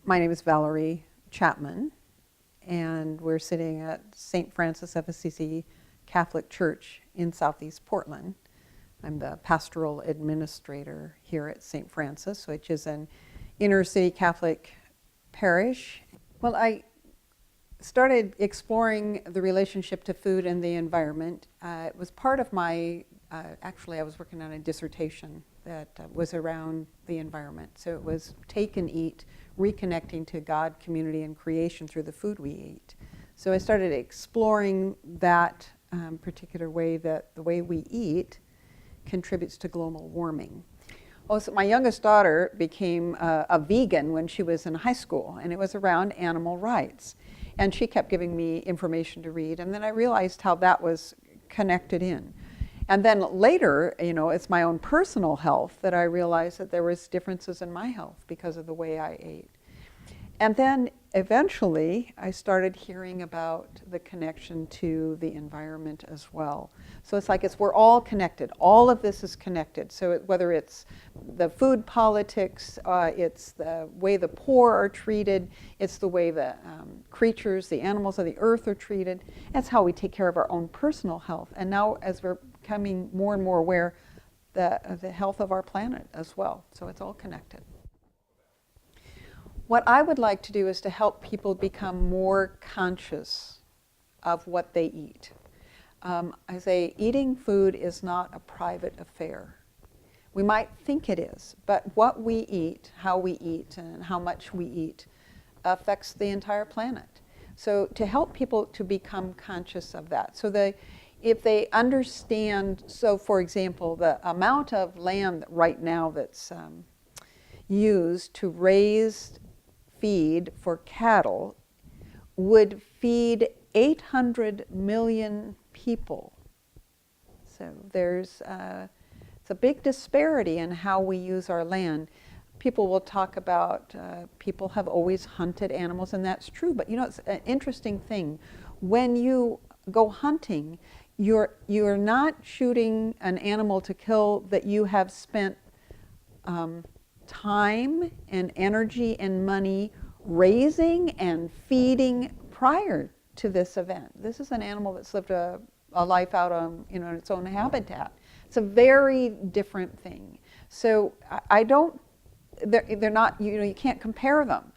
My name is Valerie Chapman, and we're sitting at St. Francis of Assisi Catholic Church in Southeast Portland. I'm the pastoral administrator here at St. Francis, which is an inner city Catholic parish. Well, I started exploring the relationship to food and the environment. It was part of my, actually I was working on a dissertation that was around the environment. So it was take and eat, reconnecting to God, community, and creation through the food we eat. So I started exploring that particular way, that the way we eat contributes to global warming. Also, my youngest daughter became a vegan when she was in high school, and it was around animal rights. And she kept giving me information to read, and then I realized how that was connected in. And then later, it's my own personal health that I realized that there was differences in my health because of the way I ate. And then eventually I started hearing about the connection to the environment as well. So it's like we're all connected. All of this is connected. So whether it's the food politics, it's the way the poor are treated, it's the way the creatures, the animals of the earth are treated. That's how we take care of our own personal health. And now as we're becoming more and more aware, the health of our planet as well. So it's all connected. What I would like to do is to help people become more conscious of what they eat. I say eating food is not a private affair. We might think it is, but what we eat, how we eat, and how much we eat affects the entire planet. So to help people to become conscious of that. So if they understand, so for example, the amount of land right now that's used to raise feed for cattle would feed 800 million people. So there's it's a big disparity in how we use our land. People will talk about people have always hunted animals, and that's true, but it's an interesting thing. When you go hunting, you're not shooting an animal to kill that you have spent time and energy and money raising and feeding prior to this event. This is an animal that's lived a life out on in its own habitat. It's a very different thing. So they're not, you can't compare them.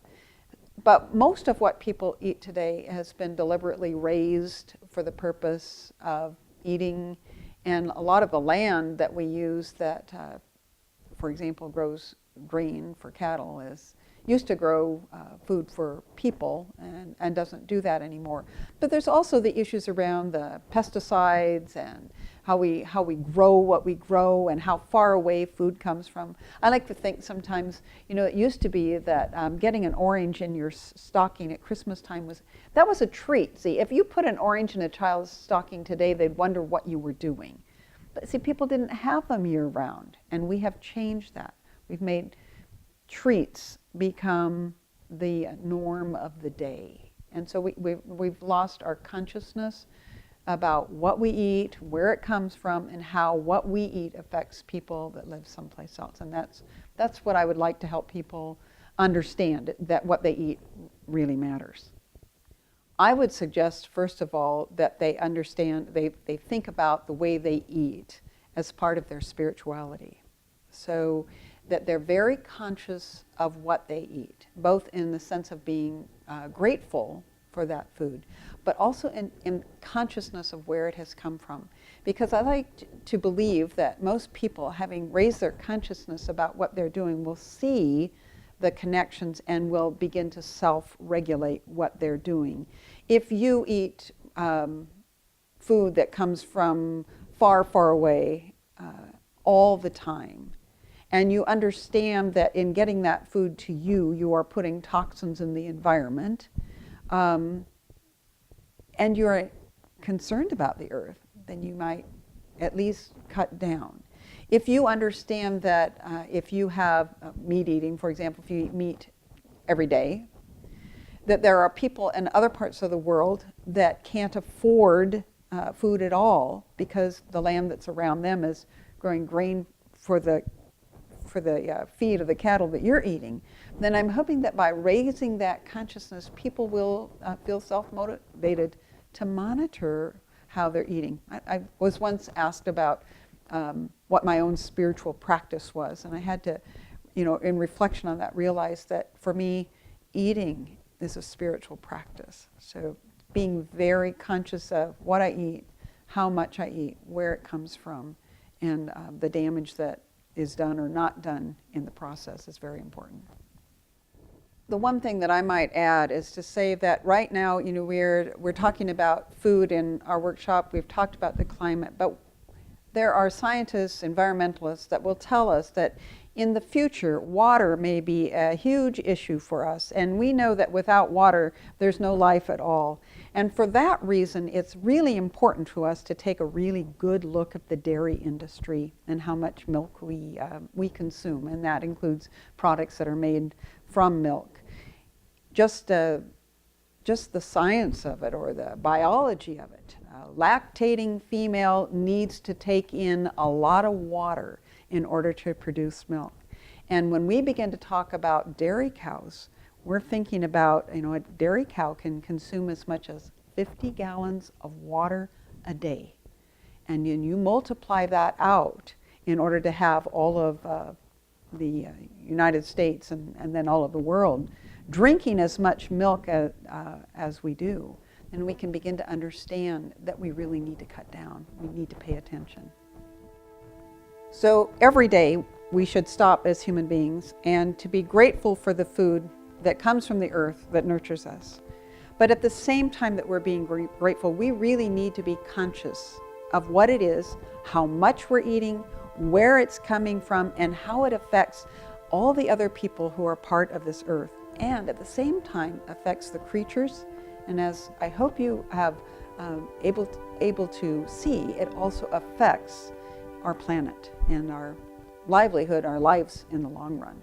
But most of what people eat today has been deliberately raised for the purpose of eating, and a lot of the land that we use that, for example, grows grain for cattle used to grow food for people and doesn't do that anymore. But there's also the issues around the pesticides and how we grow what we grow and how far away food comes from. I like to think sometimes, it used to be that getting an orange in your stocking at Christmas time was a treat. See, if you put an orange in a child's stocking today, they'd wonder what you were doing. But see, people didn't have them year round, and we have changed that. We've made treats become the norm of the day. And so we've lost our consciousness about what we eat, where it comes from, and how what we eat affects people that live someplace else. And that's what I would like to help people understand, that what they eat really matters. I would suggest, first of all, that they understand, they think about the way they eat as part of their spirituality. So that they're very conscious of what they eat, both in the sense of being grateful for that food, but also in consciousness of where it has come from. Because I like to believe that most people, having raised their consciousness about what they're doing, will see the connections and will begin to self-regulate what they're doing. If you eat food that comes from far, far away all the time, and you understand that in getting that food to you, you are putting toxins in the environment, and you're concerned about the earth, then you might at least cut down. If you understand that if you have meat eating, for example, if you eat meat every day, that there are people in other parts of the world that can't afford food at all because the land that's around them is growing grain for for the feed of the cattle that you're eating, then I'm hoping that by raising that consciousness, people will feel self-motivated to monitor how they're eating. I was once asked about what my own spiritual practice was, and I had to, in reflection on that, realize that for me, eating is a spiritual practice. So being very conscious of what I eat, how much I eat, where it comes from, and the damage that is done or not done in the process is very important. The one thing that I might add is to say that right now, we're talking about food in our workshop. We've talked about the climate, but there are scientists, environmentalists that will tell us that in the future, water may be a huge issue for us. And we know that without water, there's no life at all. And for that reason, it's really important to us to take a really good look at the dairy industry and how much milk we consume. And that includes products that are made from milk. Just the science of it, or the biology of it. Lactating female needs to take in a lot of water in order to produce milk. And when we begin to talk about dairy cows, we're thinking about, a dairy cow can consume as much as 50 gallons of water a day. And you multiply that out in order to have all of the United States and then all of the world drinking as much milk as we do, and we can begin to understand that we really need to cut down. We need to pay attention. So every day we should stop as human beings and to be grateful for the food that comes from the earth that nurtures us. But at the same time that we're being grateful, we really need to be conscious of what it is, how much we're eating, where it's coming from, and how it affects all the other people who are part of this earth, and at the same time affects the creatures. And as I hope you have able to see, it also affects our planet and our livelihood, our lives in the long run.